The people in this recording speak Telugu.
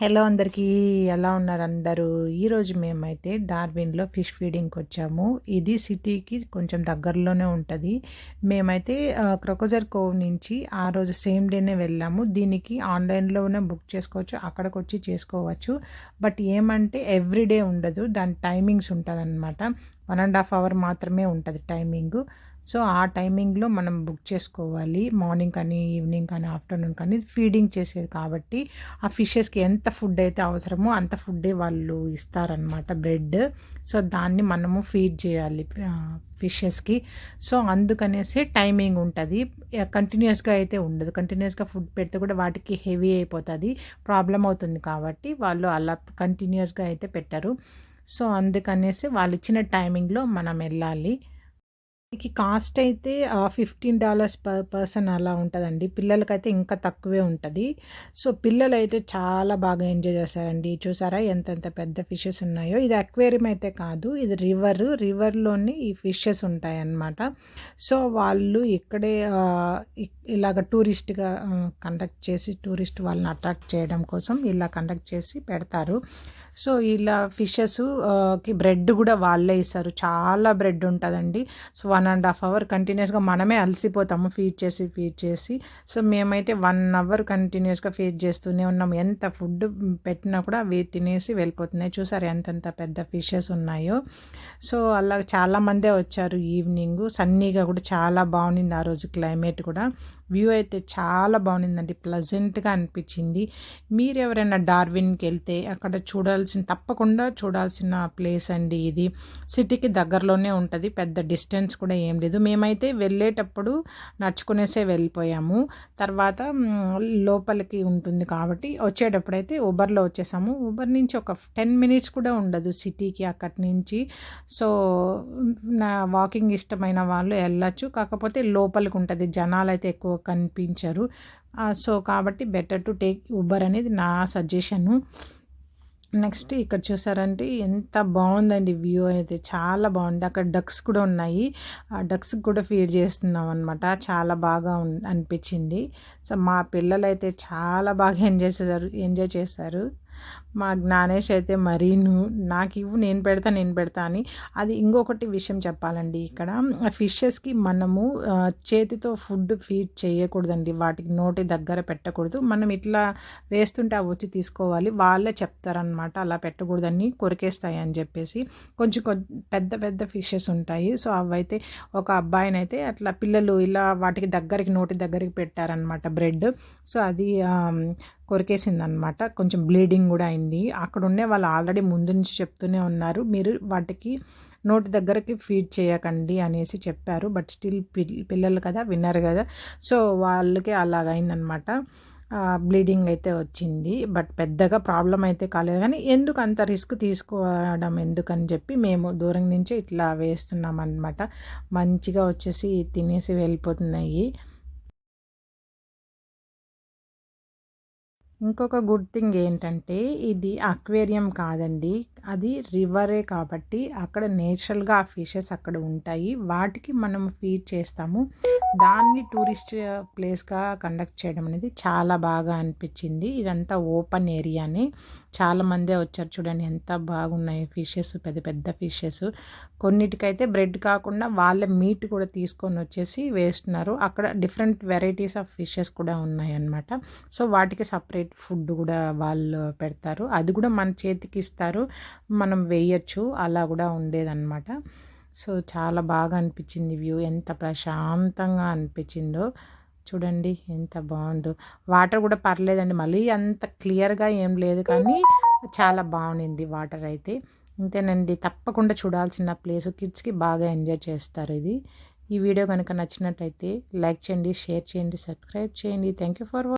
హలో అందరికీ, ఎలా ఉన్నారు అందరూ? ఈరోజు మేమైతే డార్విన్‌లో ఫిష్ ఫీడింగ్‌కి వచ్చాము. ఇది సిటీకి కొంచెం దగ్గరలోనే ఉంటది. మేమైతే క్రొకోజర్ కోవ్ నుంచి ఆ రోజు సేమ్ డేనే వెళ్ళాము. దీనికి ఆన్‌లైన్‌లోనే బుక్ చేసుకోవచ్చు. అక్కడికొచ్చి చేసుకోవచ్చు. బట్ ఏమంటే ఎవ్రీడే ఉండదు. దాని టైమింగ్స్ ఉంటదనమాట. 1 ½ అవర్ మాత్రమే ఉంటది టైమింగు. సో, ఆ టైమింగ్‌లో మనం బుక్ చేసుకోవాలి. మార్నింగ్ కానీ, ఈవినింగ్ కానీ, ఆఫ్టర్‌నూన్ కానీ ఫీడింగ్ చేసేది కాబట్టి ఆ ఫిషెస్‌కి ఎంత ఫుడ్ అయితే అవసరమో అంత ఫుడ్డే వాళ్ళు ఇస్తారనమాట, బ్రెడ్. సో, దాన్ని మనము ఫీడ్ చేయాలి ఫిషెస్‌కి. సో, అందుకనేసి టైమింగ్ ఉంటది. కంటిన్యూయస్‌గా అయితే ఉండదు. కంటిన్యూయస్‌గా ఫుడ్ పెడితే కూడా వాటికి హెవీ అయిపోతది. ప్రాబ్లమ్ అవుతుంది కాబట్టి వాళ్ళు అలా కంటిన్యూయస్‌గా అయితే పెట్టరు. సో, అందుకనేసి వాళ్ళిచ్చిన టైమింగ్‌లో మనం ఎళ్ళాలి. దీనికి కాస్ట్ అయితే $15 పర్ పర్సన్ అలా ఉంటదండి. పిల్లలకైతే ఇంకా తక్కువే ఉంటది. సో, పిల్లలైతే చాలా బాగా ఎంజాయ్ చేశారండి. చూసారా ఎంతెంత పెద్ద ఫిషెస్ ఉన్నాయో. ఇది అక్వేరియం అయితే కాదు. ఇది రివర్. రివర్‌లోని ఈ ఫిషెస్ ఉంటాయన్నమాట. సో, వాళ్ళు ఇక్కడే ఇలాగ టూరిస్ట్‌గా కండక్ట్ చేసి టూరిస్ట్ వాళ్ళని అట్రాక్ట్ చేయడం కోసం ఇలా కండక్ట్ చేసి పెడతారు. సో, ఇలా ఫిషెస్ కి బ్రెడ్ గూడా వాళ్ళే ఇస్తారు. చాలా బ్రెడ్ ఉంటదండి. సో, 1 ½ అవర్ కంటిన్యూయస్‌గా మనమే అలసిపోతాము ఫీడ్ చేసి. సో, మేమైతే 1 అవర్ కంటిన్యూయస్‌గా ఫీడ్ చేస్తూనే ఉన్నాం. ఎంత ఫుడ్ పెట్టినా కూడా అవి తినేసి వెళ్ళిపోతున్నాయి. చూసారా ఎంతెంత పెద్ద ఫిషెస్ ఉన్నాయో. సో, అలా చాలామందే వచ్చారు ఈవినింగు. సన్నీగా కూడా చాలా బావుండింది ఆ రోజు క్లైమేట్ కూడా. వ్యూ అయితే చాలా బావుండిందండి. ప్లెజెంట్‌గా అనిపిచ్చింది. మీరెవరైనా డార్విన్‌కెళ్తే అక్కడ తప్పకుండా చూడాల్సిన ప్లేస్ అండి ఇది. సిటీకి దగ్గరలోనే ఉంటది. పెద్ద డిస్టెన్స్ కూడా ఏం లేదు. మేమైతే వెళ్ళేటప్పుడు నడుచుకునేసే వెళ్ళిపోయాము. తర్వాత లోపలికి ఉంటుంది కాబట్టి వచ్చేటప్పుడైతే ఉబర్‌లో వచ్చేసాము. ఉబర్ నుంచి ఒక 10 మినిట్స్ కూడా ఉండదు సిటీకి అక్కడి నుంచి. సో, వాకింగ్ ఇష్టమైన వాళ్ళు ఎళ్ళొచ్చు. కాకపోతే లోపలికి ఉంటది. జనాలైతే ఎక్కువ కనిపించరు. సో, కాబట్టి బెటర్ టు టేక్ ఉబర్ అనేది నా సజెషను. నెక్స్ట్ ఇక్కడ చూసారంటే ఎంత బావుందండి వ్యూ అయితే. చాలా బావుంది. అక్కడ డక్స్ కూడా ఉన్నాయి. ఆ డక్స్‌కి కూడా ఫీడ్ చేస్తున్నామనమాట. చాలా బాగా అనిపిచ్చింది. సో, మా పిల్లలైతే చాలా బాగా ఎంజాయ్ చేశారు. మా జ్ఞానేష్ అయితే మరీను నాకివ్వు నేను పెడతా అని. అది ఇంకొకటి విషయం చెప్పాలండి ఇక్కడ. ఫిషెస్‌కి మనము చేతితో ఫుడ్ ఫీడ్ చేయకూడదండి. వాటికి నోటి దగ్గర పెట్టకూడదు. మనం ఇట్లా వేస్తుంటే అవి వచ్చి తీసుకోవాలి. వాళ్ళే చెప్తారనమాట అలా పెట్టకూడదని, కొరికేస్తాయని చెప్పేసి. కొంచెం పెద్ద పెద్ద ఫిషెస్ ఉంటాయి. సో, అవైతే ఒక అబ్బాయినైతే అట్లా పిల్లలు ఇలా వాటికి నోటి దగ్గరికి పెట్టారనమాట బ్రెడ్. సో, అది కొరికేసిందనమాట. కొంచెం బ్లీడింగ్ గూడా అయింది. అక్కడుండే వాళ్ళు ఆల్రెడీ ముందు నుంచి చెప్తూనే ఉన్నారు. మీరు వాటికి నోటి దగ్గరకి ఫీడ్ చేయకండి అనేసి చెప్పారు. బట్ స్టిల్ పిల్లలు కదా, వినరు గదా! సో, వాళ్ళకి అలాగయిందనమాట. బ్లీడింగ్ అయితే వచ్చింది. బట్ పెద్దగా ప్రాబ్లమ్ అయితే కాలేదు గానీ, ఎందుకు అంత రిస్క్ తీసుకోవడం ఎందుకని చెప్పి మేము దూరం నుంచే ఇట్లా వేస్తున్నామనమాట. మంచిగా వచ్చేసి తినేసి వెళ్ళిపోతున్నాయి. ఇంకొక గుడ్ థింగ్ ఏంటంటే, ఇది అక్వేరియం కాదండి. అది రివరే కాబట్టి అక్కడ నేచురల్‌గా ఆ ఫిషెస్ అక్కడ ఉంటాయి. వాటికి మనం ఫీడ్ చేస్తాము. దాన్ని టూరిస్ట్ ప్లేస్‌గా కండక్ట్ చేయడం అనేది చాలా బాగా అనిపిచ్చింది. ఇదంతా ఓపెన్ ఏరియానే. చాలామందే వచ్చారు చూడండి ఎంత బాగున్నాయో ఫిషెస్, పెద్ద పెద్ద ఫిషెస్. కొన్నిటికైతే బ్రెడ్ కాకుండా వాళ్ళే మీట్ కూడా తీసుకొనొచ్చేసి వేస్తున్నారు. అక్కడ డిఫరెంట్ వెరైటీస్ ఆఫ్ ఫిషెస్ కూడా ఉన్నాయన్నమాట. సో, వాటికి సపరేట్ ఫుడ్ గూడా వాళ్ళు పెడతారు. అది గూడా మన చేతికిస్తారు. మనం వేయొచ్చు. అలా గూడా ఉండేదనమాట. సో, చాలా బాగా అనిపిచ్చింది వ్యూ. ఎంత ప్రశాంతంగా అనిపిచ్చిందో. చూడండి ఎంత బావుందో. వాటర్ గూడా పర్లేదండి. మరీ అంత క్లియర్‌గా ఏం లేదు కానీ చాలా బావునింది వాటర్ అయితే. అంతేనండి. తప్పకుండా చూడాల్సిన ప్లేసు. కిడ్స్‌కి బాగా ఎంజాయ్ చేస్తారు ఇది. ఈ వీడియో గనుక నచ్చినట్టయితే లైక్ చేయండి, షేర్ చేయండి, సబ్స్క్రైబ్ చేయండి. Thank you for